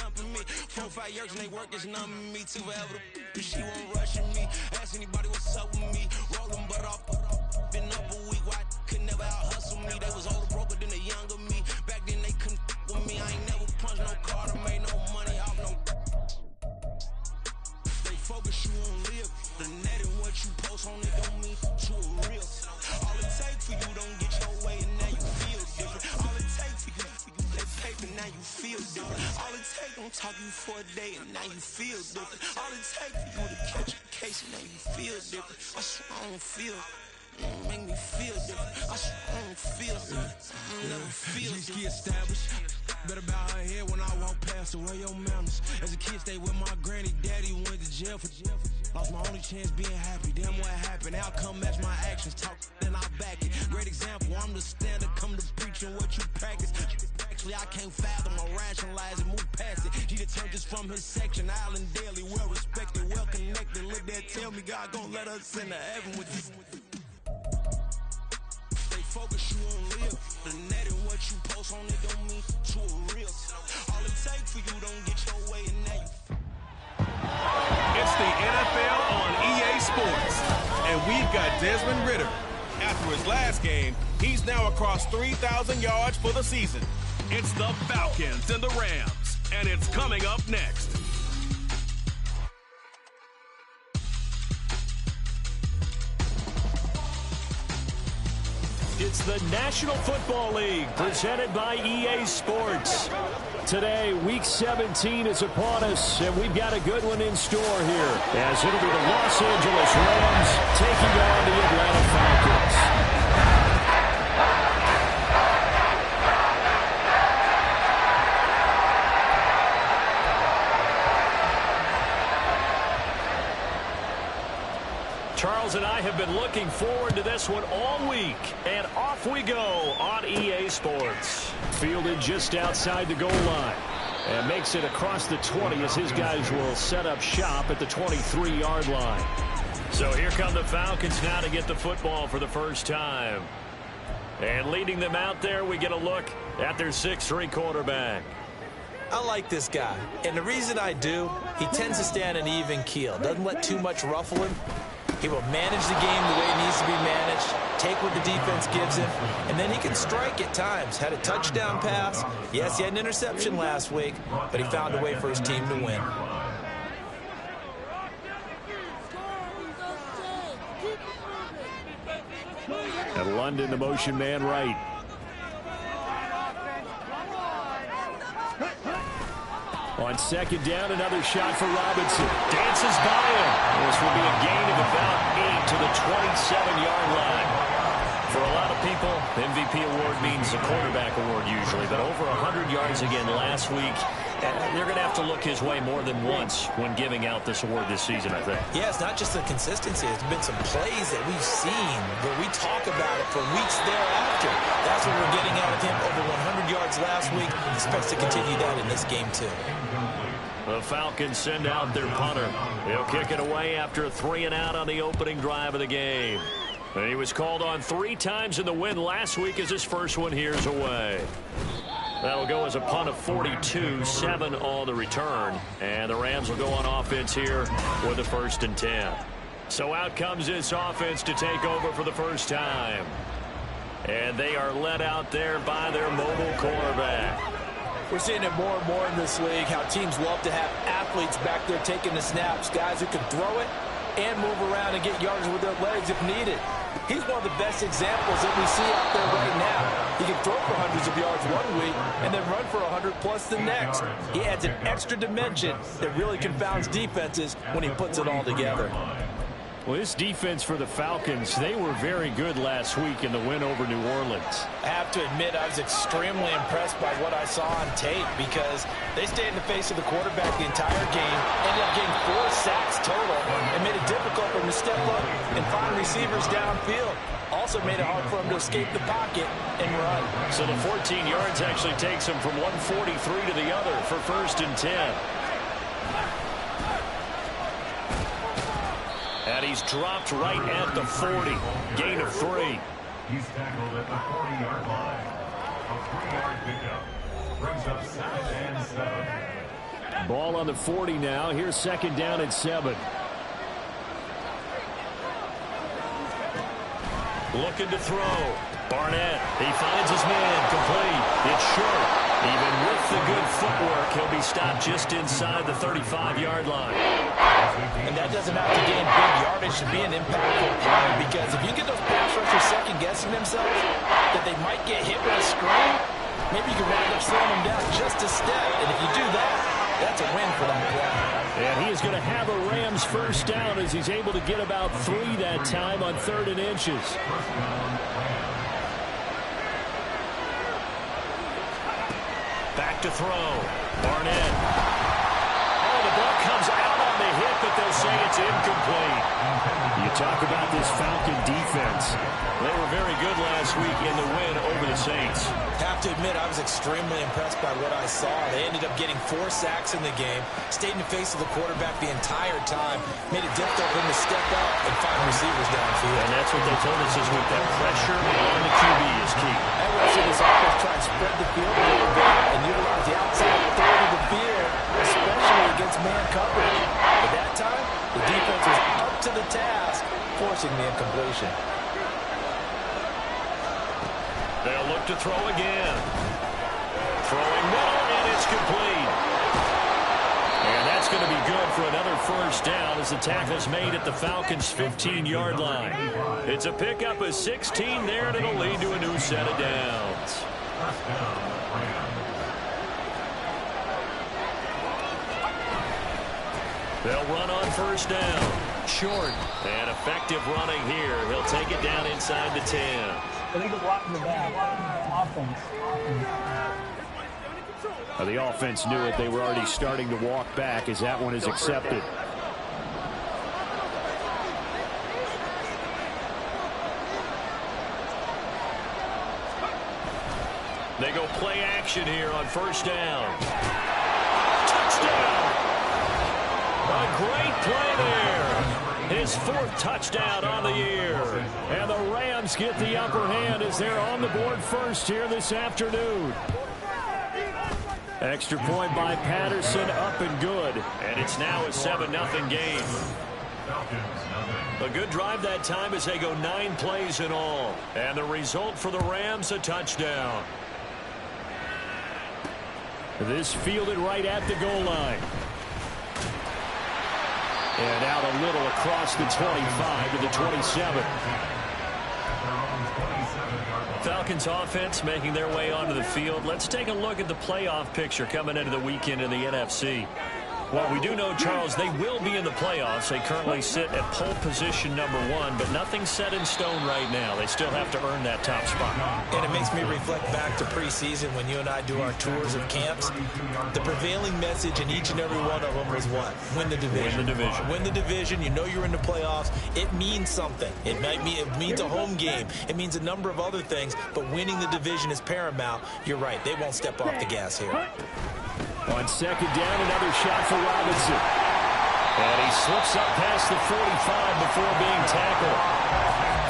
jumping me. 4 or 5 years and they work is numbing me. Too forever the she won't rushing me. Ask anybody what's up with me. Rolling butt off. Been up a week, why could never out hustle me? They was older, broker than the younger me. Back then they couldn't with me. I ain't never punched no card or made no money off no. They focus you on live. The net and what you post on it don't mean to a real. All it takes for you don't get your way and now you feel different. All it takes for you that paper now you feel different. All it takes don't talk you for a day and now you feel different. All it takes for you to catch a case and now you feel different. I swear I don't feel. Make me feel different. I swear I don't feel different. I never feel different. Established. Better bow her head when I walk past her. Where your manners? As a kid, stayed with my granny. Daddy went to jail for lost my only chance being happy. Damn, what happened? Outcome match my actions. Talk and I back it. Great example. I'm the standard. Come to preaching what you practice. Actually, I can't fathom or rationalize it. Move past it. He turned this from his section. Island daily, well respected, well connected. Look there, tell me God gon' let us into heaven with this. Focus you on live. The net and what you post on it don't mean to a real. All it takes for you don't get your way and now you. It's the NFL on EA Sports. And we've got Desmond Ridder. After his last game, he's now across 3,000 yards for the season. It's the Falcons and the Rams. And it's coming up next. It's the National Football League presented by EA Sports. Today, Week 17 is upon us, and we've got a good one in store here, as it'll be the Los Angeles Rams taking on the Atlanta Falcons. Charles and I have been looking forward to this one all week, and off we go on EA Sports. Fielded just outside the goal line, and makes it across the 20 as his guys will set up shop at the 23-yard line. So here come the Falcons now to get the football for the first time. And leading them out there, we get a look at their 6'3" quarterback. I like this guy, and the reason I do, he tends to stay on an even keel, doesn't let too much ruffle him. He will manage the game the way it needs to be managed, take what the defense gives him, and then he can strike at times. Had a touchdown pass. Yes, he had an interception last week, but he found a way for his team to win. At London, the motion man right. On second down, another shot for Robinson. Dances by him. This will be a gain of about 8 to the 27-yard line. For a lot of people, the MVP award means a quarterback award usually, but over 100 yards again last week. They're going to have to look his way more than once when giving out this award this season, I think. Yeah, it's not just the consistency. There's been some plays that we've seen where we talk about it for weeks thereafter. That's what we're getting out of him. Over 100 yards last week. Expects to continue that in this game, too. The Falcons send out their punter. He'll kick it away after a 3-and-out on the opening drive of the game. And he was called on 3 times in the win last week as his first one here's away. That'll go as a punt of 42, 7 on the return. And the Rams will go on offense here with a 1st and 10. So out comes this offense to take over for the first time. And they are led out there by their mobile quarterback. We're seeing it more and more in this league, how teams love to have athletes back there taking the snaps, guys who can throw it and move around and get yards with their legs if needed. He's one of the best examples that we see out there right now. He can throw for hundreds of yards one week and then run for 100+ the next. He adds an extra dimension that really confounds defenses when he puts it all together. Well, this defense for the Falcons, they were very good last week in the win over New Orleans. I have to admit, I was extremely impressed by what I saw on tape because they stayed in the face of the quarterback the entire game, ended up getting 4 sacks total, and made it difficult for him to step up and find receivers downfield. Also made it hard for him to escape the pocket and run. So the 14 yards actually takes him from 143 to the other for 1st and 10. And he's dropped right at the 40. Gain of 3. He's tackled at the 40-yard line. A 3-yard pickup brings up 2nd and 7. Ball on the 40 now. Here's second down and 7. Looking to throw. Barnett, he finds his man, complete. It's short. Even with the good footwork, he'll be stopped just inside the 35-yard line. And that doesn't have to gain big yardage to be an impactful play, because if you get those pass rushers second-guessing themselves that they might get hit with a screen, maybe you can wind up slowing them down just a step. And if you do that, that's a win for that play. And he is going to have a Rams first down as he's able to get about 3 that time on 3rd and inches. Back to throw. Barnett. Oh, the ball comes out on the hit, but they'll say it's incomplete. You talk about this Falcon defense. They were very good last week in the win over the Saints. Have to admit, I was extremely impressed by what I saw. They ended up getting 4 sacks in the game, stayed in the face of the quarterback the entire time, made it difficult for him to step up and find receivers downfield. And that's what they told us this week. That pressure on the QB is key. I want to see this offense try and spread the field a little bit and utilize the outside third of the field, especially against man coverage. At that time, the defense was up to the task, forcing the incompletion. They'll look to throw again. Throwing middle, and it's complete. And that's going to be good for another first down as the tackle's made at the Falcons' 15-yard line. It's a pickup of 16 there, and it'll lead to a new set of downs. They'll run on first down. Short. And effective running here. He'll take it down inside the 10. The offense knew it. They were already starting to walk back as that one is accepted. They go play action here on first down. Touchdown! A great play there. His 4th touchdown on the year. And the Rams get the upper hand as they're on the board first here this afternoon. Extra point by Patterson, up and good. And it's now a 7-0 game. A good drive that time as they go 9 plays in all. And the result for the Rams, a touchdown. This fielded right at the goal line. And out a little across the 25 to the 27. Falcons offense making their way onto the field. Let's take a look at the playoff picture coming into the weekend in the NFC. Well, we do know, Charles, they will be in the playoffs. They currently sit at pole position number 1, but nothing's set in stone right now. They still have to earn that top spot. And it makes me reflect back to preseason when you and I do our tours of camps. The prevailing message in each and every one of them was what? Win the division. Win the division. Win the division. You know you're in the playoffs. It means something. It means a home game. It means a number of other things, but winning the division is paramount. You're right. They won't step off the gas here. On second down, another shot for Robinson. And he slips up past the 45 before being tackled.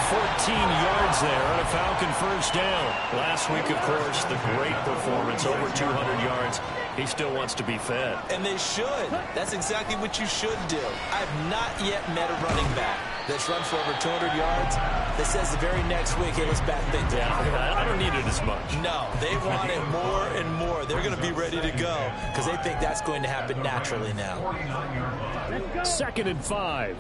14 yards there on a Falcon first down. Last week, of course, the great performance, over 200 yards. He still wants to be fed. And they should. That's exactly what you should do. I've not yet met a running back that's run for over 200 yards that says the very next week, hey, let's back things down. I don't need it as much. No, they want it more and more. They're going to be ready to go because they think that's going to happen naturally now. 2nd and 5.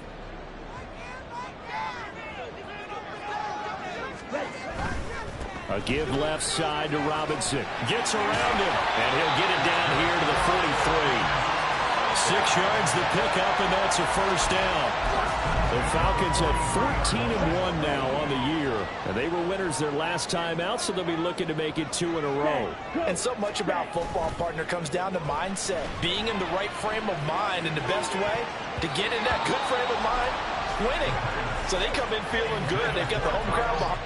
A give left side to Robinson. Gets around him, and he'll get it down here to the 43. 6 yards the pickup, and that's a first down. The Falcons have 14-1 now on the year, and they were winners their last time out, so they'll be looking to make it 2 in a row. And so much about football, partner, comes down to mindset. Being in the right frame of mind, and the best way to get in that good frame of mind, winning. So they come in feeling good. They've got the home crowd behind.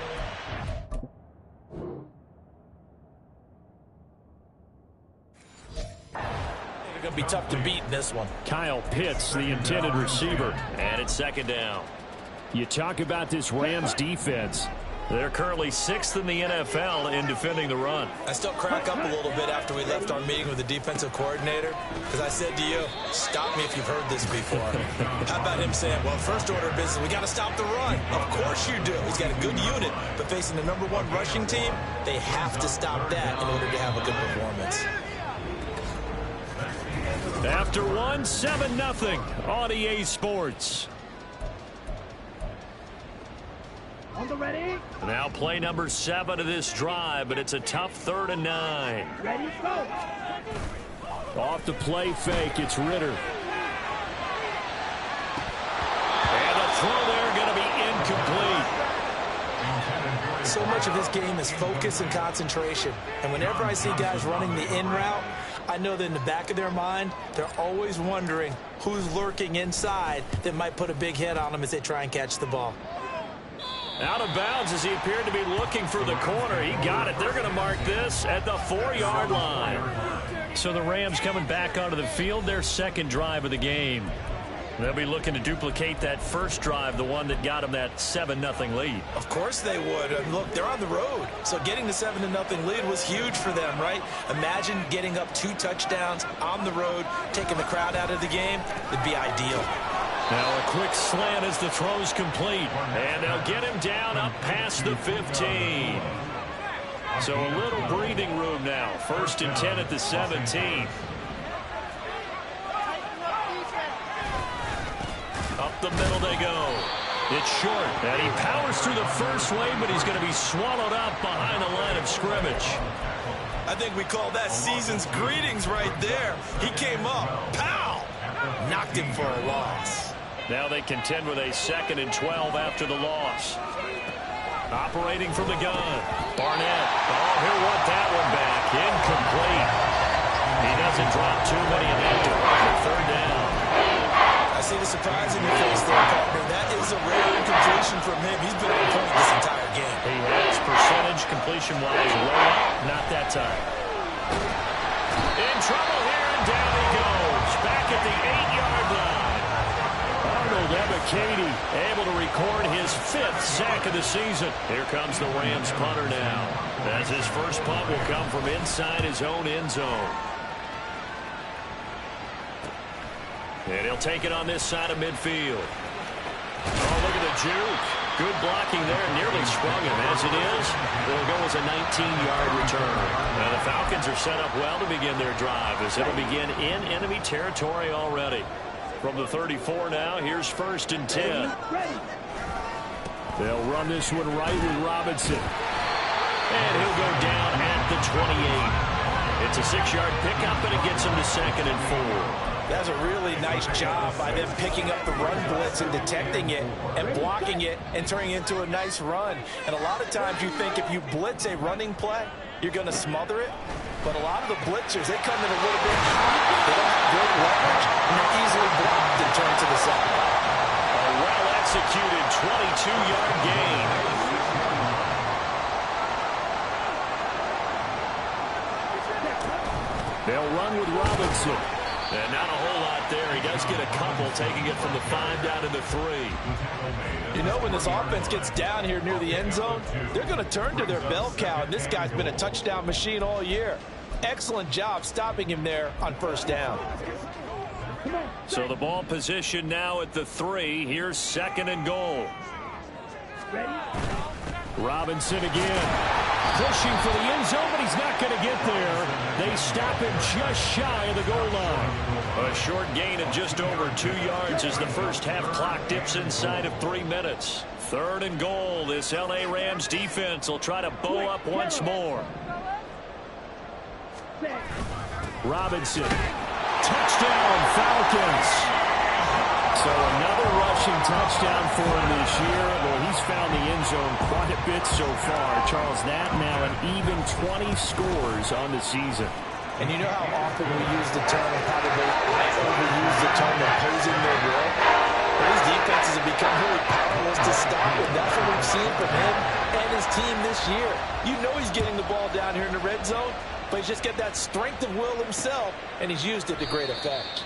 Going to be tough to beat in this one. Kyle Pitts, the intended receiver. And it's second down. You talk about this Rams defense. They're currently 6th in the NFL in defending the run. I still crack up a little bit after we left our meeting with the defensive coordinator, because I said to you, stop me if you've heard this before. How about him saying, well, first order of business, we got to stop the run. Of course you do. He's got a good unit, but facing the #1 rushing team, they have to stop that in order to have a good performance. After one, 7-0 on EA Sports. Now play number 7 of this drive, but it's a tough 3rd and 9. Ready, go. Off the play fake, it's Ritter. And the throw there going to be incomplete. So much of this game is focus and concentration. And whenever I see guys running the in route, I know that in the back of their mind, they're always wondering who's lurking inside that might put a big hit on them as they try and catch the ball. Out of bounds as he appeared to be looking for the corner. He got it. They're going to mark this at the 4-yard line. So the Rams coming back onto the field, their second drive of the game. They'll be looking to duplicate that first drive, the one that got them that 7-0 lead. Of course they would. Look, they're on the road. So getting the 7-0 lead was huge for them, right? Imagine getting up 2 touchdowns on the road, taking the crowd out of the game. It'd be ideal. Now a quick slant as the throw's complete. And they'll get him down up past the 15. So a little breathing room now. 1st and 10 at the 17. Up the middle they go. It's short. And he powers through the first wave, but he's going to be swallowed up behind the line of scrimmage. I think we call that season's greetings right there. He came up. Pow! Knocked him for a loss. Now they contend with a 2nd and 12 after the loss. Operating from the gun. Barnett. Oh, he'll want that one back. Incomplete. He doesn't drop too many in that department. 3rd down. I see the surprise in your face there, partner. That is a rare incompletion from him. He's been on point this entire game. He has percentage completion-wise way up. Not that time. In trouble here, and down he goes. Back at the 8-yard line. Arnold Ebiketie able to record his 5th sack of the season. Here comes the Rams punter now, as his first punt will come from inside his own end zone. And he'll take it on this side of midfield. Oh, look at the juke. Good blocking there. Nearly sprung him. As it is, it'll go as a 19-yard return. Now the Falcons are set up well to begin their drive, as it'll begin in enemy territory already. From the 34 now, here's 1st and 10. They'll run this one right with Robinson. And he'll go down at the 28. It's a 6-yard pickup, and it gets him to 2nd and 4. That's a really nice job by them picking up the run blitz and detecting it and blocking it and turning it into a nice run. And a lot of times you think if you blitz a running play, you're going to smother it. But a lot of the blitzers, they come in a little bit hot. They don't have great leverage, and they're easily blocked and turned to the side. A well-executed 22-yard gain. They'll run with Robinson. And not a whole lot there. He does get a couple, taking it from the 5 down to the 3. You know, when this offense gets down here near the end zone, they're going to turn to their bell cow, and this guy's been a touchdown machine all year. Excellent job stopping him there on 1st down. So the ball position now at the 3. Here's 2nd and goal. Robinson again. Pushing for the end zone, but he's not going to get there. They stop him just shy of the goal line. A short gain of just over 2 yards as the first half clock dips inside of 3 minutes. 3rd and goal. This L.A. Rams defense will try to bow up once more. Robinson. Touchdown, Falcons. So another rushing touchdown for him this year. Well, he's found the end zone quite a bit so far. Charles, that now an even 20 scores on the season. And you know how often we use the term, and probably overuse the term, opposing their will? Well, these defenses have become really powerless to stop him. That's what we've seen from him and his team this year. You know he's getting the ball down here in the red zone, but he's just got that strength of will himself, and he's used it to great effect.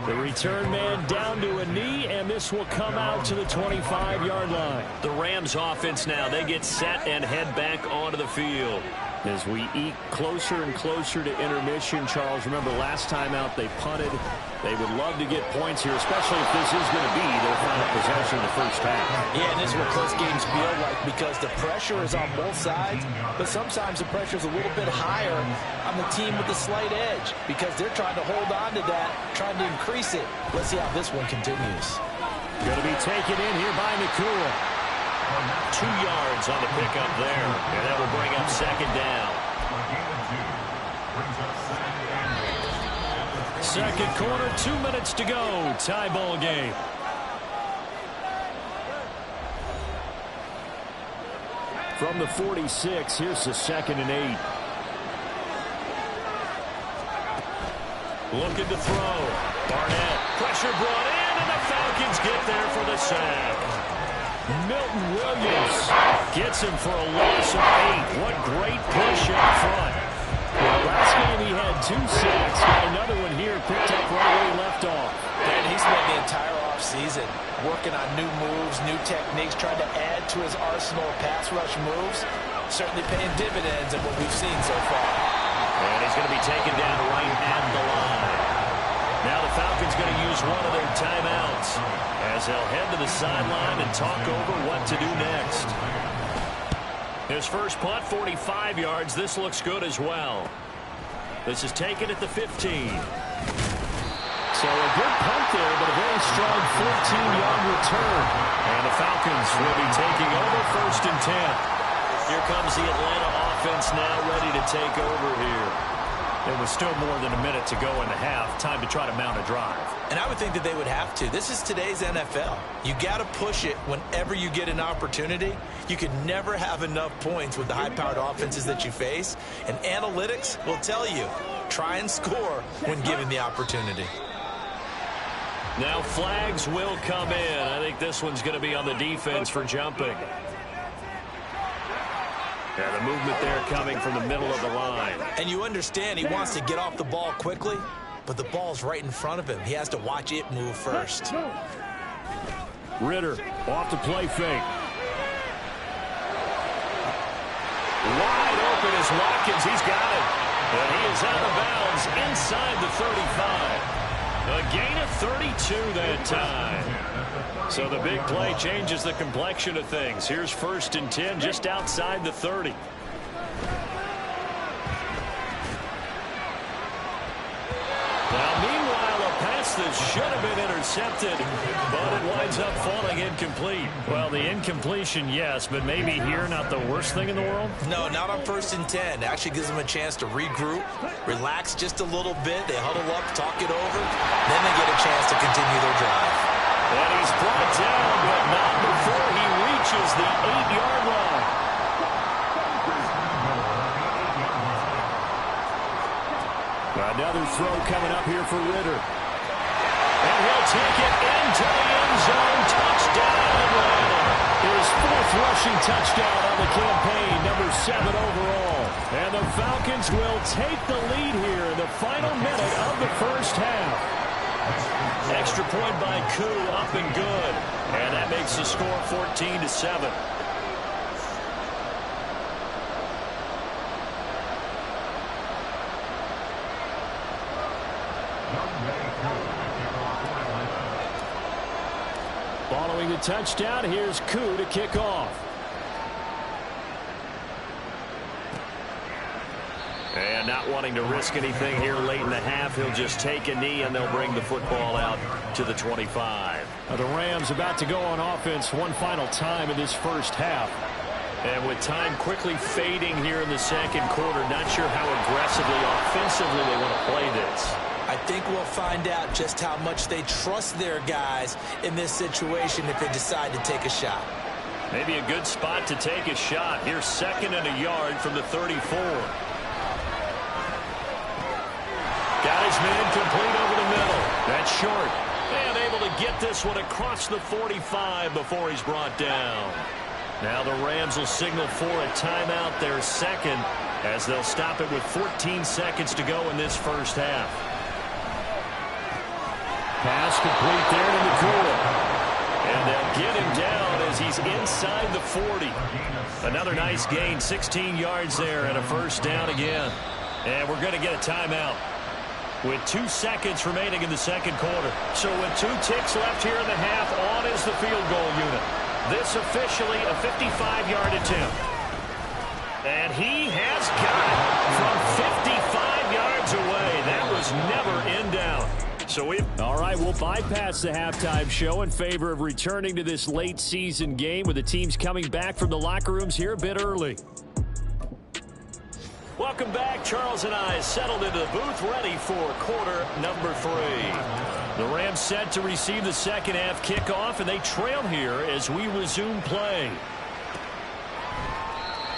The return man down to a knee, and this will come out to the 25-yard line. The Rams offense now, they get set and head back onto the field. As we eke closer and closer to intermission, Charles, remember last time out they punted. They would love to get points here, especially if this is going to be their final possession of the first half. Yeah, and this is what close games feel like because the pressure is on both sides, but sometimes the pressure is a little bit higher on the team with the slight edge because they're trying to hold on to that, trying to increase it. Let's see how this one continues. Going to be taken in here by Nakua. 2 yards on the pickup there, and that will bring up second down. Second quarter, 2 minutes to go. Tie ball game. From the 46, here's the 2nd and 8. Looking to throw. Barnett. Pressure brought in, and the Falcons get there for the sack. Milton Williams gets him for a loss of 8. What great push up front. Well, last game he had 2 sacks. Got another one here picked up right where he left off. And he's spent the entire offseason working on new moves, new techniques, trying to add to his arsenal of pass rush moves. Certainly paying dividends in what we've seen so far. And he's going to be taken down right at the line. Now the Falcons going to use one of their timeouts as they'll head to the sideline and talk over what to do next. His first punt, 45 yards. This looks good as well. This is taken at the 15. So a good punt there, but a very strong 14-yard return. And the Falcons will be taking over 1st and 10. Here comes the Atlanta offense now ready to take over here. There was still more than a minute to go in the half. Time to try to mount a drive. And I would think that they would have to. This is today's NFL. You got to push it whenever you get an opportunity. You can never have enough points with the high-powered offenses that you face. And analytics will tell you, try and score when given the opportunity. Now flags will come in. I think this one's going to be on the defense for jumping. Yeah, the movement there coming from the middle of the line. And you understand he wants to get off the ball quickly, but the ball's right in front of him. He has to watch it move first. Ritter off the play fake. Wide open is Watkins. He's got it. And he is out of bounds inside the 35. A gain of 32 that time. So the big play changes the complexion of things. Here's 1st and 10 just outside the 30. Now, meanwhile, a pass that should have been intercepted, but it winds up falling incomplete. Well, the incompletion, yes, but maybe here not the worst thing in the world? No, not on 1st and 10. It actually gives them a chance to regroup, relax just a little bit. They huddle up, talk it over, then they get a chance to continue their drive. And he's brought down, but not before he reaches the 8-yard line. Another throw coming up here for Ritter. And he'll take it into the end zone. Touchdown, Atlanta. His 4th rushing touchdown on the campaign, number 7 overall. And the Falcons will take the lead here in the final minute of the first half. Extra point by Koo, up and good. And that makes the score 14-7. Following the touchdown, here's Koo to kick off. And not wanting to risk anything here late in the half, he'll just take a knee and they'll bring the football out to the 25. Now the Rams about to go on offense one final time in this first half. And with time quickly fading here in the second quarter, not sure how aggressively, offensively they want to play this. I think we'll find out just how much they trust their guys in this situation if they decide to take a shot. Maybe a good spot to take a shot. Here's 2nd and a yard from the 34. Got his man complete over the middle. That's short. And able to get this one across the 45 before he's brought down. Now the Rams will signal for a timeout, their 2nd, as they'll stop it with 14 seconds to go in this first half. Pass complete there to McCool. And they'll get him down as he's inside the 40. Another nice gain, 16 yards there and a first down again. And we're going to get a timeout with 2 seconds remaining in the second quarter. So with 2 ticks left here in the half, on is the field goal unit. This officially a 55-yard attempt. And he has got it from 55 yards away. That was never in doubt. All right, we'll bypass the halftime show in favor of returning to this late season game with the teams coming back from the locker rooms here a bit early. Welcome back. Charles and I settled into the booth ready for quarter number 3. The Rams set to receive the second half kickoff, and they trail here as we resume play.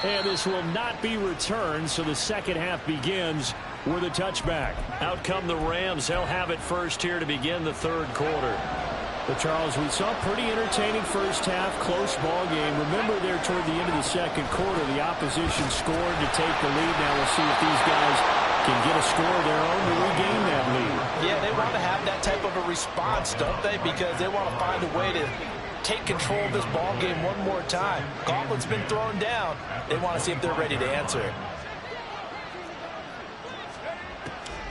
And this will not be returned, so the second half begins with a touchback. Out come the Rams. They'll have it first here to begin the third quarter. But, Charles, we saw a pretty entertaining first half, close ball game. Remember there toward the end of the second quarter, the opposition scored to take the lead. Now we'll see if these guys can get a score of their own to regain that lead. Yeah, they want to have that type of a response, don't they? Because they want to find a way to take control of this ball game one more time. Gauntlet's been thrown down. They want to see if they're ready to answer it.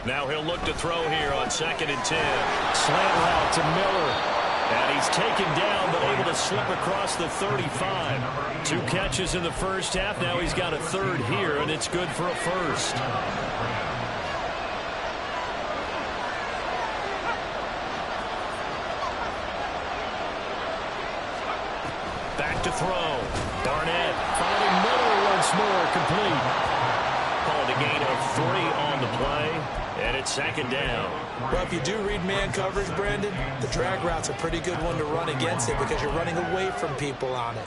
Now he'll look to throw here on 2nd and 10. Slant route to Miller. And he's taken down but able to slip across the 35. 2 catches in the first half. Now he's got a third here, and it's good for a first. Back to throw. Barnett finding Miller once more, complete. Called a gain of 3 on the play. And it's 2nd down. Well, if you do read man coverage, Brandon, the drag route's a pretty good one to run against it because you're running away from people on it.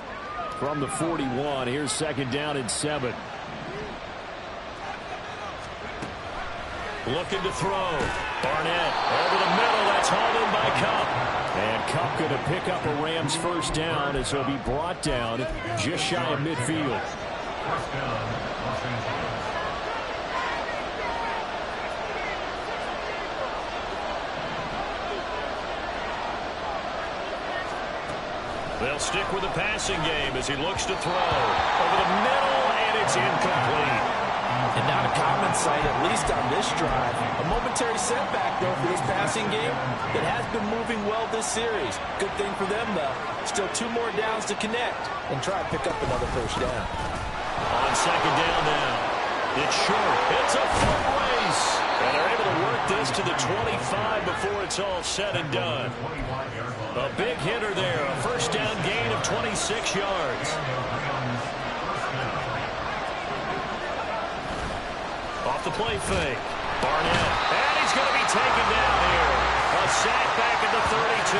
From the 41, here's 2nd down and 7. Looking to throw. Barnett over the middle. That's hauled in by Cup. And Cup going to pick up a Rams first down as he'll be brought down just shy of midfield. First down, Los Angeles. They'll stick with the passing game as he looks to throw. Over the middle, and it's incomplete. And not a common sight, at least on this drive. A momentary setback, though, for this passing game that has been moving well this series. Good thing for them, though. Still 2 more downs to connect and try to pick up another first down. On 2nd down now. It's short. It's a foot race. And they're able to work this to the 25 before it's all said and done. A big hitter there. A first down gain of 26 yards. Off the play fake. Barnett. And he's going to be taken down here. A sack back at the 32.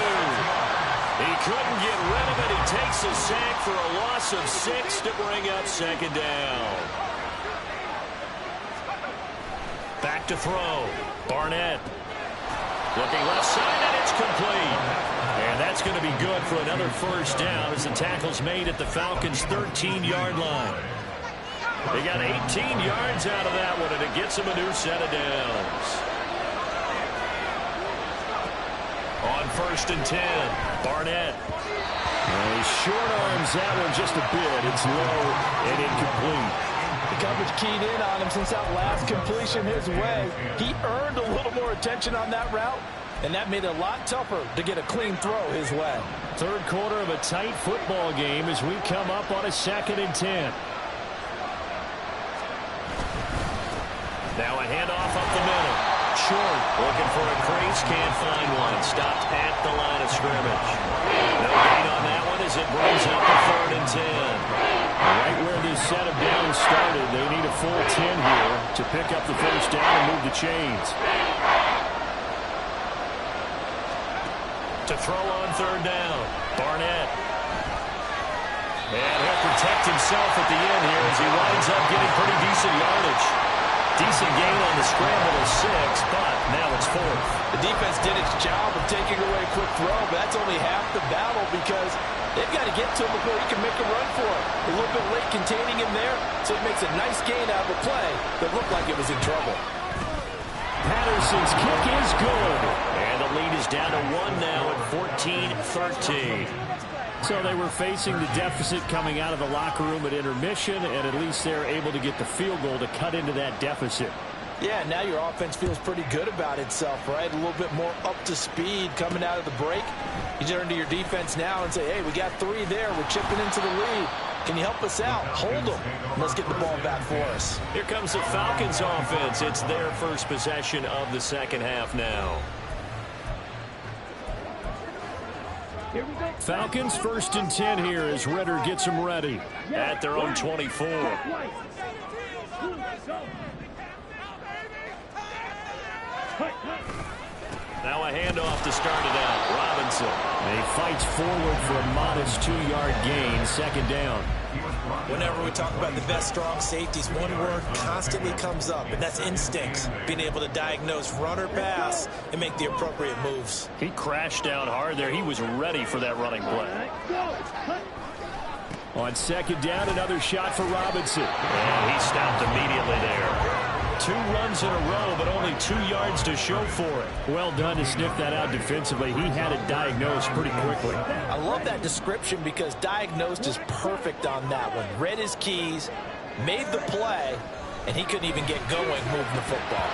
He couldn't get rid of it. He takes a sack for a loss of 6 to bring up 2nd down. Back to throw. Barnett. Looking left side, and it's complete. And that's going to be good for another first down as the tackle's made at the Falcons' 13-yard line. They got 18 yards out of that one, and it gets them a new set of downs. On 1st and 10, Barnett. And he short arms that one just a bit. It's low and incomplete. The coverage keyed in on him since that last completion his way. He earned a little more attention on that route, and that made it a lot tougher to get a clean throw his way. Third quarter of a tight football game as we come up on a 2nd and 10. Now a handoff up the middle. Short. Looking for a crease. Can't find one. Stopped at the line of scrimmage. No gain on that one as it brings up the 3rd and 10. Right where this set of downs started, they need a full 10 here to pick up the first down and move the chains. To throw on 3rd down, Barnett. And he'll protect himself at the end here as he winds up getting pretty decent yardage. Decent gain on the scramble of 6, but now it's 4th. The defense did its job of taking away a quick throw, but that's only half the battle because they've got to get to him before he can make a run for it. A little bit late containing him there, so he makes a nice gain out of a play that looked like it was in trouble. Patterson's kick is good. And the lead is down to 1 14-13. So they were facing the deficit coming out of the locker room at intermission, and at least they're able to get the field goal to cut into that deficit. Yeah, now your offense feels pretty good about itself, right? A little bit more up to speed coming out of the break. You turn to your defense now and say, hey, we got 3 there. We're chipping into the lead. Can you help us out? Hold them. Let's get the ball back for us. Here comes the Falcons offense. It's their first possession of the second half now. Falcons 1st and 10 here as Ritter gets them ready at their own 24. Now a handoff to start it out. Robinson. He fights forward for a modest 2-yard gain. 2nd down. Whenever we talk about the best strong safeties, one word constantly comes up, and that's instincts. Being able to diagnose run or pass and make the appropriate moves. He crashed down hard there. He was ready for that running play. On 2nd down, another shot for Robinson. And he stopped immediately there. 2 runs in a row, but only 2 yards to show for it. Well done to sniff that out defensively. He had it diagnosed pretty quickly. I love that description because diagnosed is perfect on that one. Read his keys, made the play, and he couldn't even get going moving the football.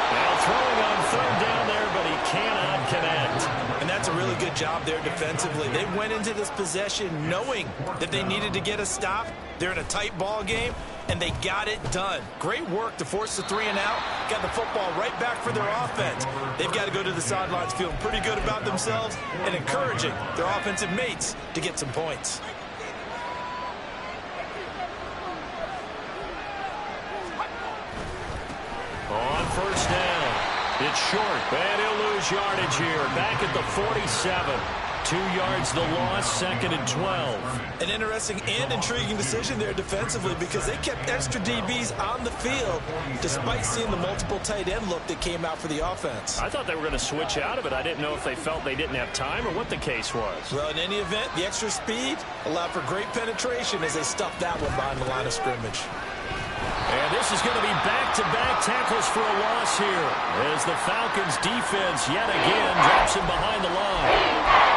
Now throwing on 3rd down there, but he cannot connect. And that's a really good job there defensively. They went into this possession knowing that they needed to get a stop. They're in a tight ball game, and they got it done. Great work to force the 3 and out. Got the football right back for their offense. They've got to go to the sidelines feeling pretty good about themselves and encouraging their offensive mates to get some points. On 1st down, it's short, and he'll lose yardage here. Back at the 47. 2 yards the loss, 2nd and 12. An interesting and intriguing decision there defensively because they kept extra DBs on the field despite seeing the multiple tight end look that came out for the offense. I thought they were going to switch out of it. I didn't know if they felt they didn't have time or what the case was. Well, in any event, the extra speed allowed for great penetration as they stuffed that one behind the line of scrimmage. And this is going to be back-to-back tackles for a loss here as the Falcons defense yet again drops him behind the line.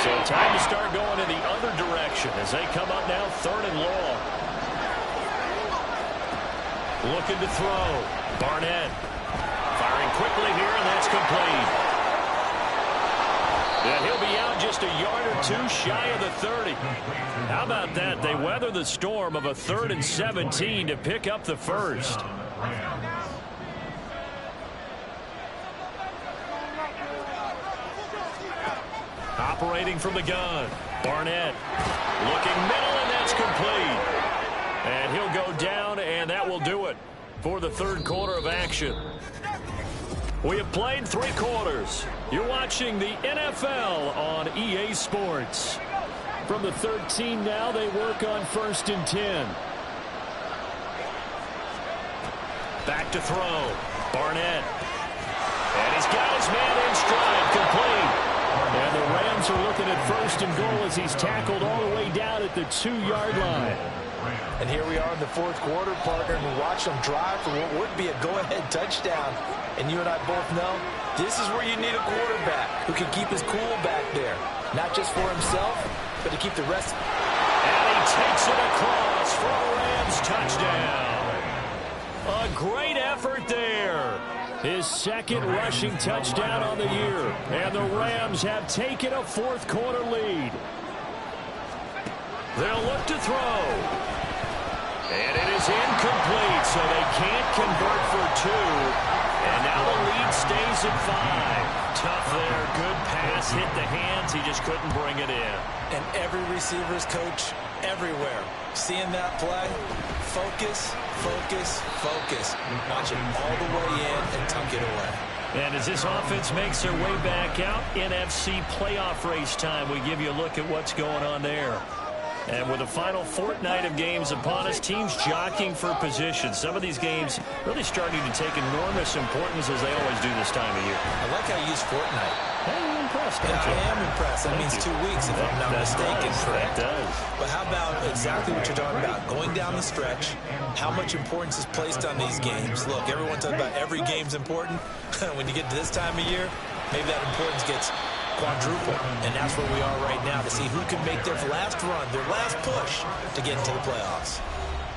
So time to start going in the other direction as they come up now 3rd and long. Looking to throw. Barnett firing quickly here, and that's complete. And he'll be out just a yard or 2 shy of the 30. How about that? They weather the storm of a 3rd and 17 to pick up the first. Operating from the gun. Barnett looking middle, and that's complete. And he'll go down, and that will do it for the 3rd quarter of action. We have played 3 quarters. You're watching the NFL on EA Sports. From the 13 now, they work on 1st and 10. Back to throw. Barnett. And he's got his man in stride, complete. And the Rams are looking at 1st and goal as he's tackled all the way down at the 2-yard line. And here we are in the 4th quarter, partner, and we watch them drive for what would be a go-ahead touchdown. And you and I both know this is where you need a quarterback who can keep his cool back there. Not just for himself, but to keep the rest. And he takes it across for a Rams touchdown. A great effort there. His 2nd rushing touchdown on the year. And the Rams have taken a 4th quarter lead. They'll look to throw. And it is incomplete, so they can't convert for 2. And now the lead stays at 5. Tough there. Good pass. Hit the hands. He just couldn't bring it in. And every receiver's coach everywhere seeing that play. Focus, focus, focus. Watch it all the way in and tuck it away. And as this offense makes their way back out, NFC playoff race time, we give you a look at what's going on there. And with the final fortnight of games upon us, teams jockeying for position. Some of these games really starting to take enormous importance as they always do this time of year. I like how you use fortnight. impressed, Yeah, aren't you? I am impressed. That means 2 weeks, if I'm not mistaken, correct? That does. But how about exactly what you're talking about? Going down the stretch, how much importance is placed on these games. Look, everyone talks about every game's important. When you get to this time of year, maybe that importance gets quadruple. And that's where we are right now to see who can make their last run, their last push to get into the playoffs.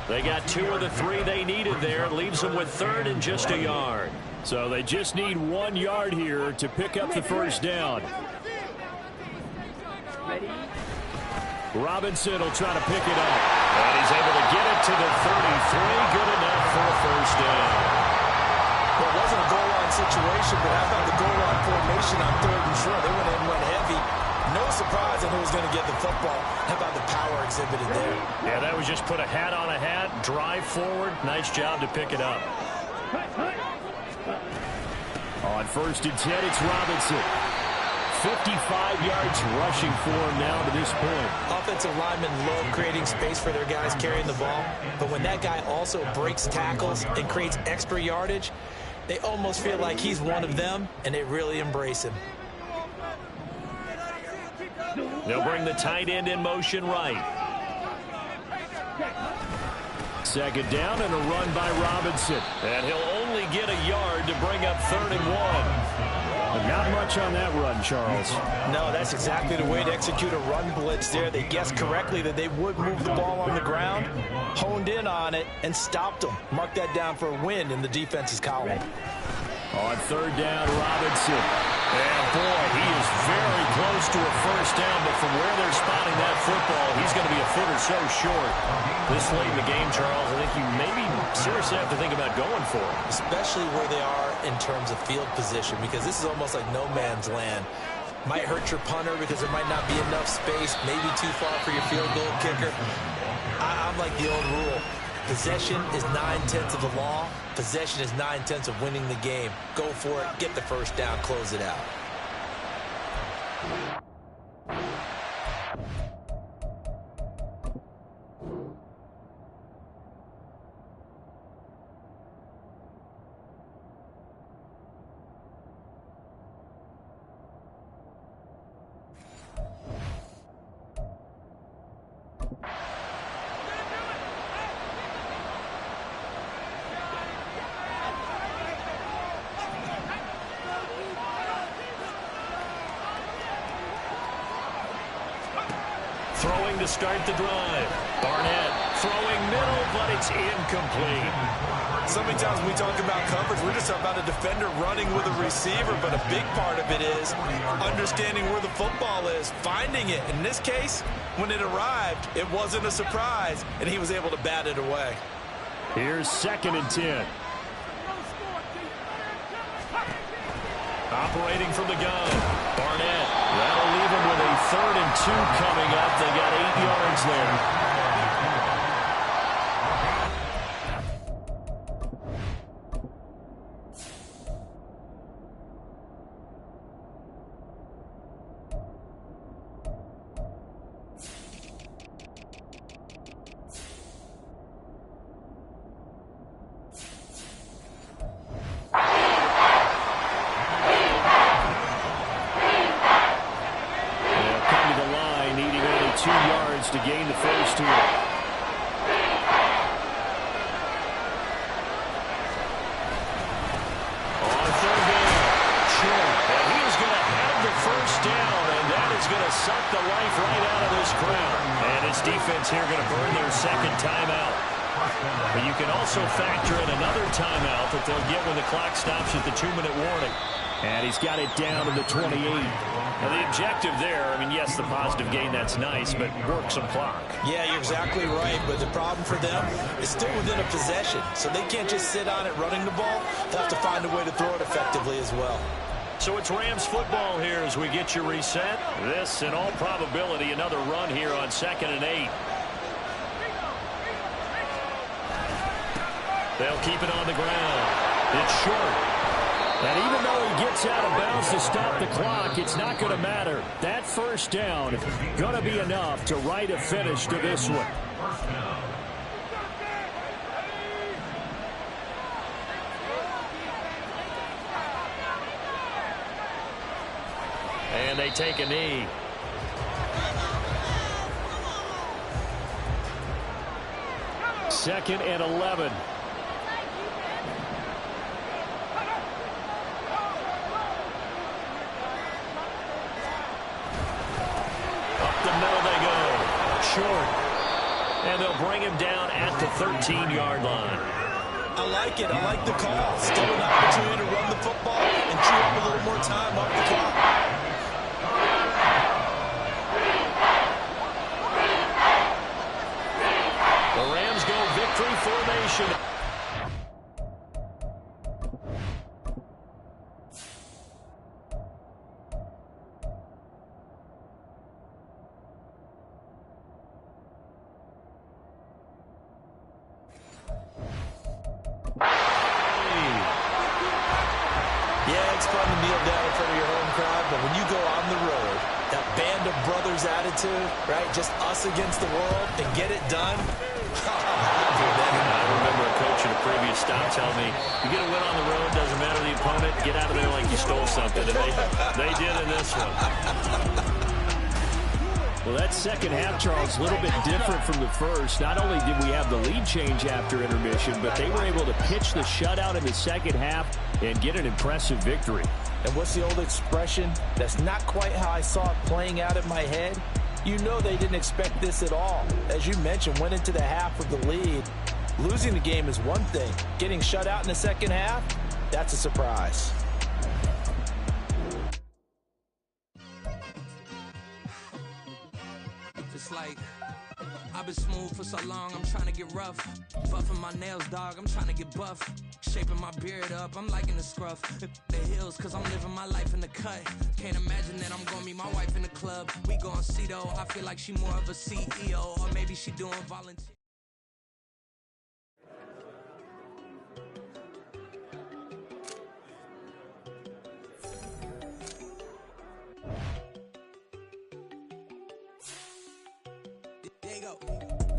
They got 2 of the 3 they needed there. Leaves them with 3rd and just a yard. So they just need 1 yard here to pick up the first down. Robinson will try to pick it up. And he's able to get it to the 33. Good enough for a first down. Well, it wasn't a goal line situation, but how about the goal line formation on 3rd and short? They went in and went heavy. No surprise on who was going to get the football. How about the power exhibited there? Yeah, that was just put a hat on a hat, drive forward. Nice job to pick it up. On 1st and 10, it's Robinson. 55 yards rushing for him now to this point. Offensive linemen love creating space for their guys carrying the ball, but when that guy also breaks tackles and creates extra yardage, they almost feel like he's one of them, and they really embrace him. They'll bring the tight end in motion right. 2nd down and a run by Robinson. And he'll only get a yard to bring up 3rd and 1. Not much on that run, Charles. No, that's exactly the way to execute a run blitz there. They guessed correctly that they would move the ball on the ground, honed in on it, and stopped them. Mark that down for a win in the defense's column. On 3rd down, Robinson. And, boy, he is very close to a first down, but from where they're spotting that football, he's going to be a foot or so short. This late in the game, Charles, I think you maybe seriously have to think about going for it. Especially where they are in terms of field position, because this is almost like no man's land. Might hurt your punter because there might not be enough space, maybe too far for your field goal kicker. I'm like the old rule. Possession is 9/10 of the law. Possession is 9/10 of winning the game. Go for it. Get the first down. Close it out. Throwing to start the drive. Barnett throwing middle, but it's incomplete. So many times when we talk about coverage, we're just talking about a defender running with a receiver, but a big part of it is understanding where the football is, finding it. In this case, when it arrived, it wasn't a surprise, and he was able to bat it away. Here's 2nd and 10. Operating from the gun. Barnett. That'll leave him with a 3rd and 2 coming up. They got 8 yards there. To gain the first here. On 3rd down, short, and he is going to have the first down, and that is going to suck the life right out of this crowd. And his defense here going to burn their 2nd timeout. But you can also factor in another timeout that they'll get when the clock stops at the 2-minute warning. And he's got it down to the 28. Now, the objective there, I mean, yes, the positive gain, that's nice, but work some clock. Yeah, you're exactly right, but the problem for them is still within a possession, so they can't just sit on it running the ball. They'll have to find a way to throw it effectively as well. So it's Rams football here as we get you reset. This, in all probability, another run here on 2nd and 8. They'll keep it on the ground. It's short. And even though he gets out of bounds to stop the clock, it's not going to matter. That first down going to be enough to write a finish to this one. And they take a knee. Second and 11. Up the middle they go. Short. And they'll bring him down at the 13-yard line. I like it. I like the call. Still an opportunity to run the football and chew up a little more time off the clock. The Rams go victory formation. Yeah, it's fun to kneel down in front of your home crowd, but when you go on the road, that band of brothers attitude, right? Just us against the world and get it done. I remember a coach at a previous stop telling me, you get a win on the road, doesn't matter the opponent, get out of there like you stole something. And they did in this one. Well, that second half, Charles, a little bit different from the first. Not only did we have the lead change after intermission, but they were able to pitch the shutout in the second half and get an impressive victory. And what's the old expression? That's not quite how I saw it playing out in my head. You know they didn't expect this at all. As you mentioned, went into the half with the lead. Losing the game is one thing. Getting shut out in the second half, that's a surprise. It's like I've been smooth for so long, I'm trying to get rough. Buffing my nails, dog, I'm trying to get buff. Shaping my beard up, I'm liking the scruff. The hills, cause I'm living my life in the cut. Can't imagine that I'm gonna meet my wife in the club. We gon' see though, I feel like she more of a CEO. Or maybe she doing volunteer.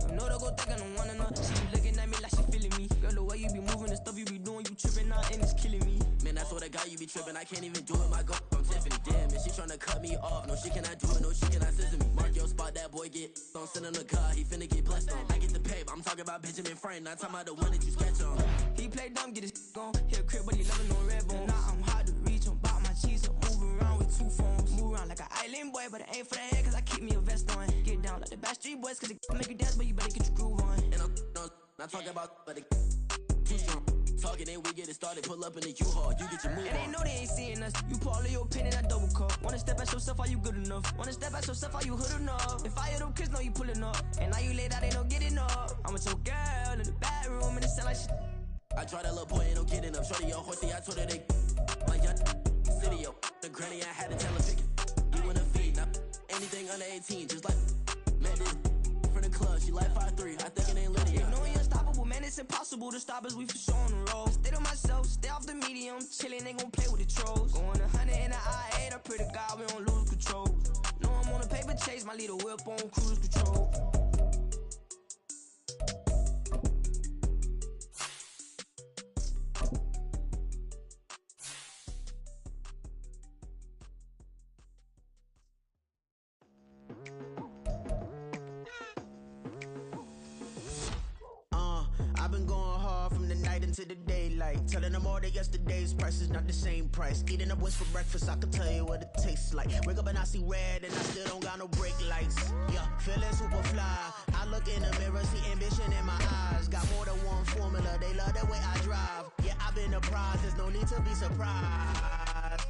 I know they go thinking I'm one enough. She be looking at me like she feeling me. Girl, the way you be moving, the stuff you be doing, you tripping out and it's killing me. Man, that's what I got, you be tripping. I can't even do it, my go. I'm Tiffany, damn, and she tryna cut me off. No, she cannot do it, no, she cannot scissor me. Mark your spot, that boy get on. Send him the car, he finna get blessed on. I get the pay, I'm talking about Benjamin Franklin, not talking about the one that you sketch on. He play dumb, get his gone. Hit a crib, but he loving on red bone. Now I'm hard to reach, I'm about my cheese, I'm moving around with two phones. Move around like an island boy, but it ain't for the head, cause I keep me a vest on. Get down like the Backstreet Boys, cause it make you dance, but you better get your groove on. And I'm not talking about, but it too strong. Talking and we get it started, pull up in the U-Haul, you get your move on. And they know they ain't seeing us, you pull all of your opinion, I double cup. Wanna step at yourself, are you good enough? Wanna step at yourself, are you hood enough? If I hear them kids know you pulling up, and now you laid out, they don't get enough. I'm with your girl in the bedroom, and it sound like shit. I tried that little boy, ain't no kidding enough. Shorty, your horsey, I told her they my young city, yo. The granny, I had to tell her pick it. You in a feed, now anything under 18, just like met this from the club. She like 5'3", I think it ain't Lydia. You know you're unstoppable, man, it's impossible to stop us, we for sure on the road. Stay to myself, stay off the medium, chillin', they gon' play with the trolls. Going 100 in the I-8, I pray to God we don't lose control. Know I'm on a paper chase, my little whip on cruise control. I've been going hard from the night into the daylight. Telling them all that yesterday's price is not the same price. Eating up what's for breakfast, I can tell you what it tastes like. Wake up and I see red and I still don't got no brake lights. Yeah, feeling super fly. I look in the mirror, see ambition in my eyes. Got more than one formula, they love the way I drive. Yeah, I've been a prize, there's no need to be surprised.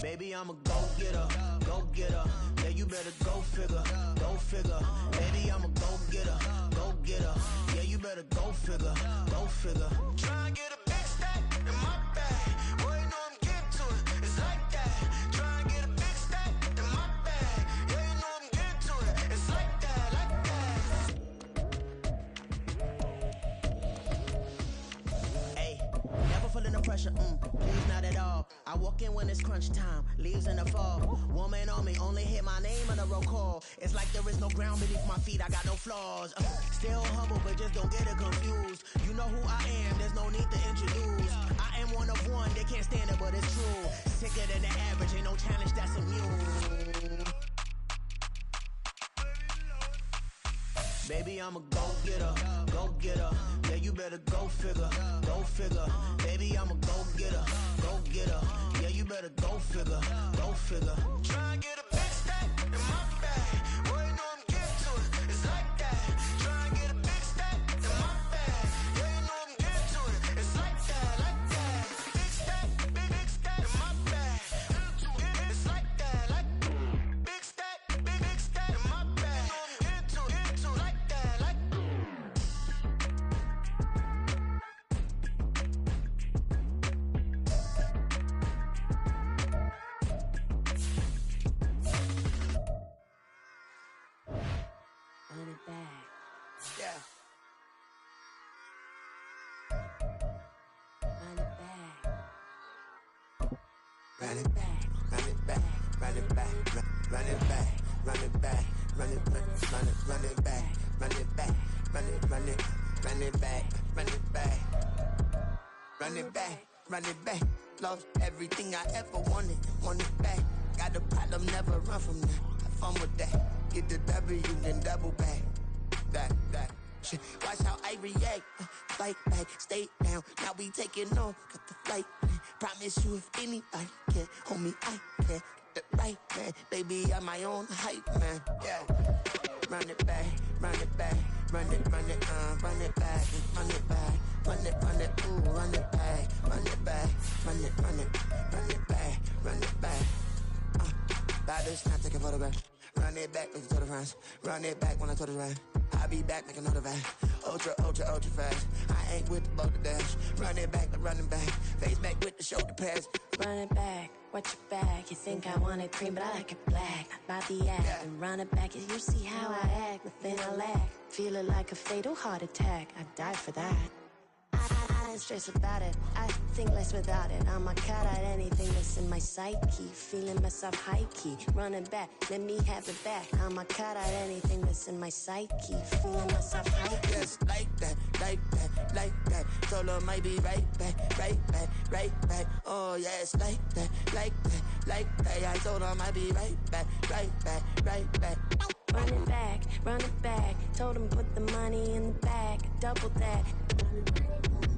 Baby, I'm a go-getter, go-getter. Yeah, you better go figure, go figure. Baby, I'm a go-getter, go-getter. Yeah, you better go figure, go figure. Try and get a big stack in my bag. Boy, you know I'm getting to it, it's like that. Try and get a big stack in my bag. Yeah, you know I'm getting to it, it's like that, like that. Hey, never feeling the pressure, please not at all. I I walk in when it's crunch time, leaves in the fall. Woman on me, only hit my name on the roll call. It's like there is no ground beneath my feet, I got no flaws. Still humble, but just don't get it confused. You know who I am, there's no need to introduce. I am one of one, they can't stand it, but it's true. Sicker than the average, ain't no challenge that's immune. Baby, I'm a go-getter, go-getter. Yeah, you better go figure, go figure. Baby, I'm a go-getter, go-getter. Yeah, you better go figure, go figure. Try and get a big stack in my bag. Boy, you know I'm getting to it, it's like that. Try and get a big stack in my bag. Yeah, you know I'm getting to it, it's like that, like that. Big stack in my bag. It's like that, like big stack in my bag. Into like that, like. Run it back. Yeah. Run it back. Run it back, run it back, run it back, run it back, run it back, run it back, run it back, run it back, run it back, run it back, run it back, run it back. Lost everything I ever wanted it back. Got a problem, never run from that. Have fun with that. Get the W, then double back. That shit. Watch how I react. Fight back, stay down. Now we taking off. Got the flight. Promise you if anybody can, homie, I can. Get the right man. Baby, I'm my own hype man. Yeah. Run it back, run it back, run it back, run it back, run it back, run it, ooh, run it back, run it back, run it back, run it back. By this time, take a photograph. Run it back, listen to the friends. Run it back when I told it right. I'll be back, make another van. Ultra fast. I ain't with the boulder dash. Run it back, running back. Face back with the shoulder pads. Run it back, watch your back. You think I want it cream, but I like it black. About the act, and run it back. You see how I act, nothing I lack. Feel it like a fatal heart attack. I'd die for that. I ain't stressed about it. I think less without it. I'ma cut out anything that's in my psyche. Feeling myself high key. Running back, let me have it back. I'ma cut out anything that's in my psyche. Feeling myself high key. Yes, like that, like that, like that. Solo might be right back, right back, right back. Oh yes, like that, like that, like that. I told her I might be right back, right back, right back. Run it back, run it back. Told him put the money in the bag, double that.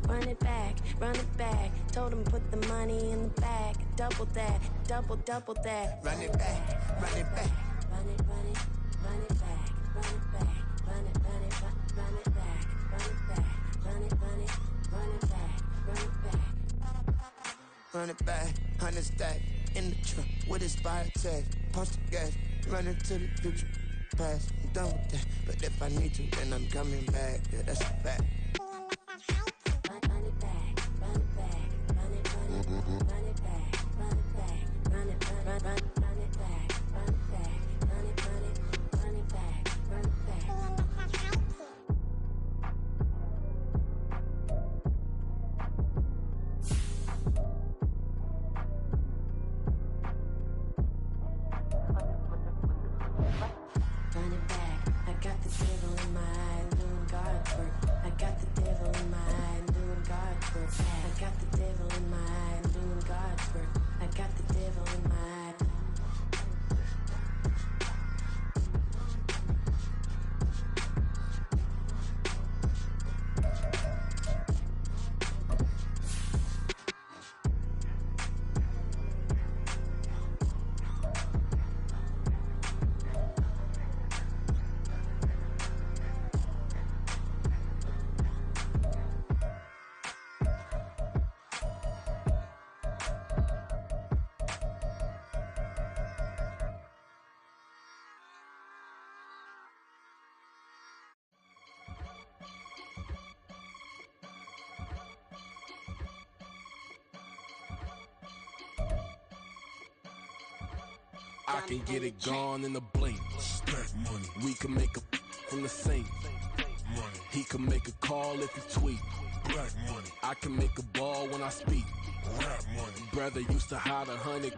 Run it back, run it back. Told him put the money in the bag, double that, double that. Run it back, run it back. Run it, run it, run it back, run it back, run it, run it, run it back, run it back, run it, run it, run it back, run it back. Run it back, 100 stack in the trunk with his fire tag. Punch the gas, running to the future. Past, I'm done with that. But if I need to, then I'm coming back. Yeah, that's a fact. Run it back, run it back, run it, run it, run it back, run it back, run it, run it back, run it back, run it, run it back, run it back. Run it back, I got the devil in my eye, doing guard work. I got the devil in my eye, doing guard work. I got the devil in my eye, doing guard work. I got the devil in my eye. I can get it gone in a blink. Stack money. We can make a from the sink. Money. He can make a call if he tweet. Black money. I can make a ball when I speak. rap money. Brother used to hide 100,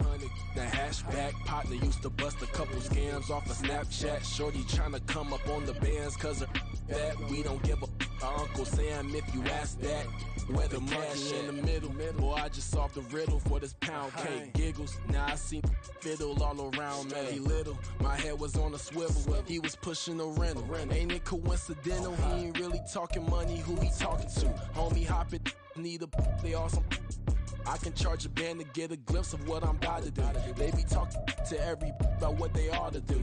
the hashback partner used to bust a couple scams off of Snapchat. Shorty tryna come up on the bands cause of that. We don't give a Uncle Sam if you ask that. Where the cash in the middle. Boy, I just solved the riddle for this pound cake. Giggles, now I see fiddle all around me. Little, my head was on a swivel. He was pushing a rental. Ain't it coincidental? He ain't really talking money. Who he talking to? Homie hopping, need a they awesome. I can charge a band to get a glimpse of what I'm about to do. They be talking to every about what they ought to do.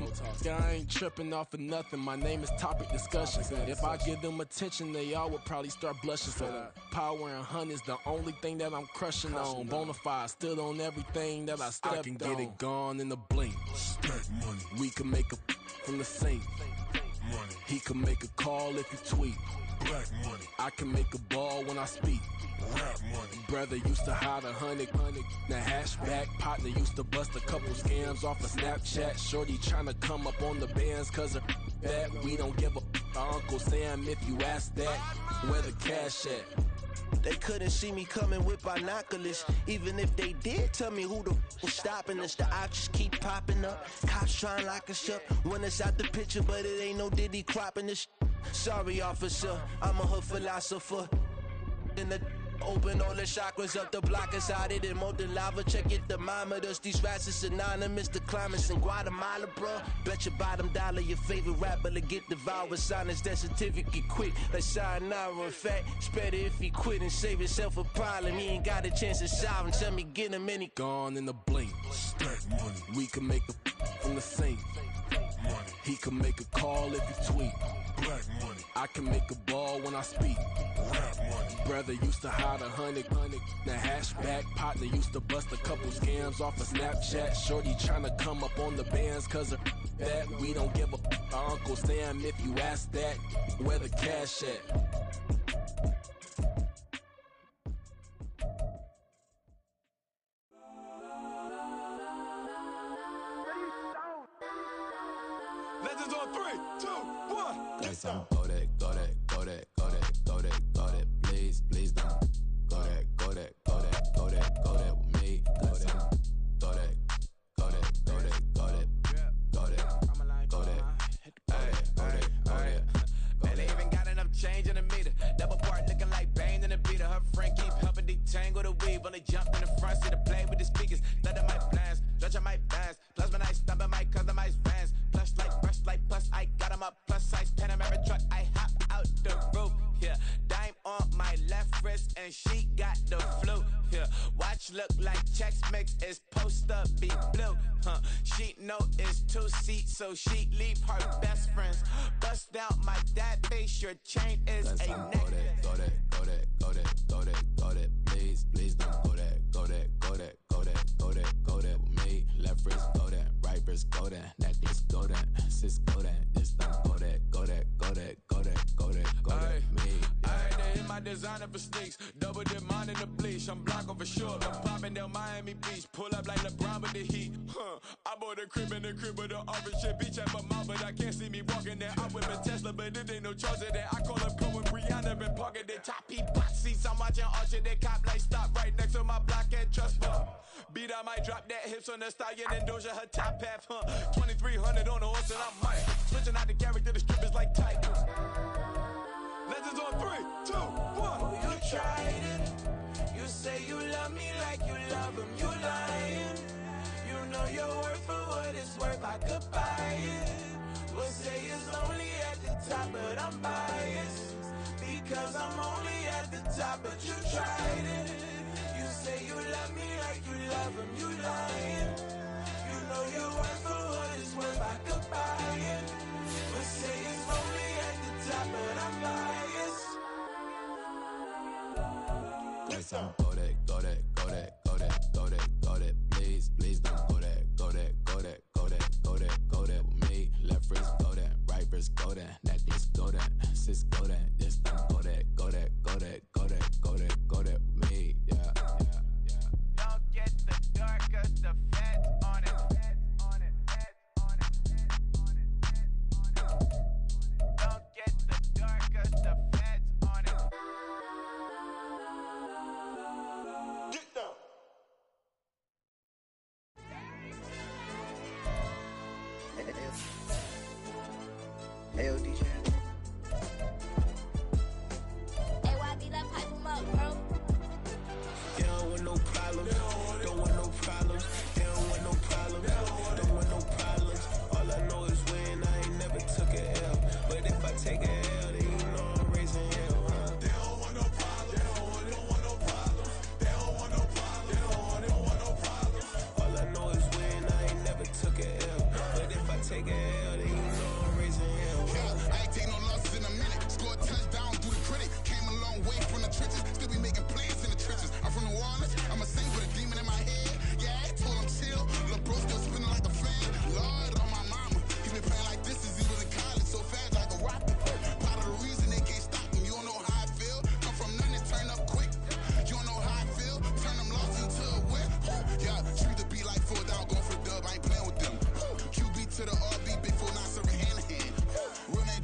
I ain't tripping off of nothing. My name is topic discussion. If I give them attention, they all would probably start blushing. So power and hunt is the only thing that I'm crushing on. Bonafide, stood on everything that I stepped on. I can get it gone in a blink. Stack money. We can make a from the sink. Money. He can make a call if you tweet. Black money. I can make a ball when I speak. Rap money. Brother used to hide 100, the hashback partner used to bust a couple scams off of Snapchat. Shorty tryna come up on the bands cause of that. We don't give a Uncle Sam if you ask that. Where the cash at? They couldn't see me coming with binoculars. Even if they did tell me who the was stopping us, the options keep popping up. Cops trying to lock us up when it's out the picture, but it ain't no Diddy cropping this. Sorry, officer, I'm a hood philosopher. In the open all the chakras up, the block is out it and molten lava. Check your thermometers, these rats is synonymous. The climates in Guatemala, bruh. Bet your bottom dollar your favorite rapper to get devoured. Sign his death certificate quick, like sayonara. In fact, it's better if he quit and save himself a problem. He ain't got a chance to solve him. Tell me get him any gone in the blink. Stack money. We can make a from the sink. Money. He can make a call if you tweet. Black money. I can make a ball when I speak. Rap money. Brother used to hide 100, the hashback partner used to bust a couple scams off of Snapchat. Shorty tryna come up on the bands cause of that. We don't give a Uncle Sam if you ask that. Where the cash at? Legends on 3, 2, 1. Got some go that, go that, go that, go that, go that, go that. Please, please don't go that, go that, go that, go that, go that with me. Go that, go that, go that, go that, go that, go that, go that, go that. Man, they even got enough change in the meter. Double part looking like Bane in the beater. Her friend keep helping detangle the weave. When they jump in the front, see the play with the speakers. Let my plans, stretch on my bands. Plus when I stumble, my customized fans. Plush like brush like plus, I got them up plus size Panamera truck. I hop out the roof. Yeah, dime on my left wrist and she got the flu. Yeah, watch look like Chex Mix is post up be blue. She know it's 2 seats, so she leave her best friends. Bust down my dad face, your chain is a necklace. Go that, go that, go that, go that, go that. Please, please don't go that, go that, go that, go that, go that, go that with me. Left wrist go that, right wrist go that, necklace go that, sis go that, this don't go that, go that, go that, go that, go that, go that, me. I had to hit my designer for sneaks, double dip mine in the bleach. I'm block over short, I'm popping down Miami Beach, pull up like LeBron with the heat. I bought a crib in the crib with the orange shit, beach at my mouth, but I can't see me walking there. I whip a Tesla, but it ain't no charge of that. I call her pro with Brianna, been parking the top P box seats. I'm watching Archer, they cop like stop right next to my block at Trust Bar. Beat, I might drop that hips on the stallion and Doja her top half, 2300 on the horse and I'm Mike. Switching out the character, the strippers like Tigers. Legends on 3, 2, 1. Oh, you tried it. You say you love me like you love him. You lying. You know your worth for what it's worth. I could buy it. We'll say it's only at the top, but I'm biased. Because I'm only at the top, but you tried it. You say you love me like you love him. You lying. You know your worth for what it's worth. I could buy it. We'll say it's only at the top, but I'm biased. Got some go that, go that, go that, go that, go that, go that. Please, please don't go that, go that, go that, go that, go that, go that with me. Left wrist go that, right wrist go that, necklace go that, sis go that, this don't go that, go that, go that, go that, go that, go that with me. Yeah, yeah, yeah. Don't get the dark, cause the feds on it. Don't get the dark, cause the feds on it. Get down.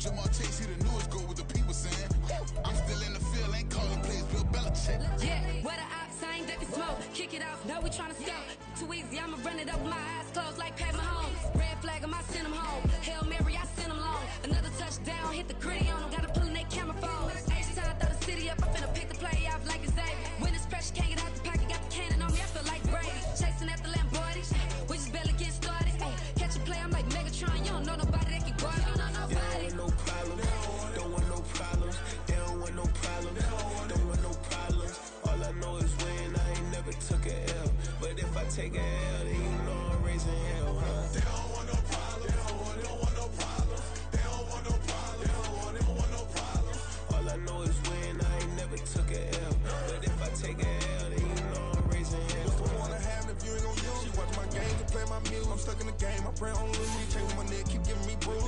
Jamar Chase, he the newest goal with the people saying. I'm still in the field, ain't calling plays, Bill Belichick. Yeah, where the ops, I ain't ducking smoke. Kick it off, no, we tryna scope. Too easy, I'ma run it up with my eyes closed like Pat Mahomes. Red flag, I send him home. Hail Mary, I send him long. Another touchdown, hit the gritty on him. Gotta pull in they camera phone. H-time, throw the city up, I finna pick the play off like it's Xavier. When it's pressure, can't get out the pocket, got the cannon on me, I feel like Brady. Chasing after Lamborghini, we just barely get started. Ay, catch a play, I'm like Megatron, you don't know nobody that can guard it. You know nobody. No problem, don't want no problems. They don't want no problems, don't want no problems. All I know is win, I ain't never took a L. But if I take a L, then you know I'm raising hell, huh? They don't want no problems, they don't want no problems. They don't want no problems, they don't want no problems. All I know is win, I ain't never took a L. But if I take a L, then you know I'm raising hell. What's the point of having if you ain't gon' use? She watch my games and play my music. I'm stuck in the game, I pray on lose. Change my neck, keep giving me bruises.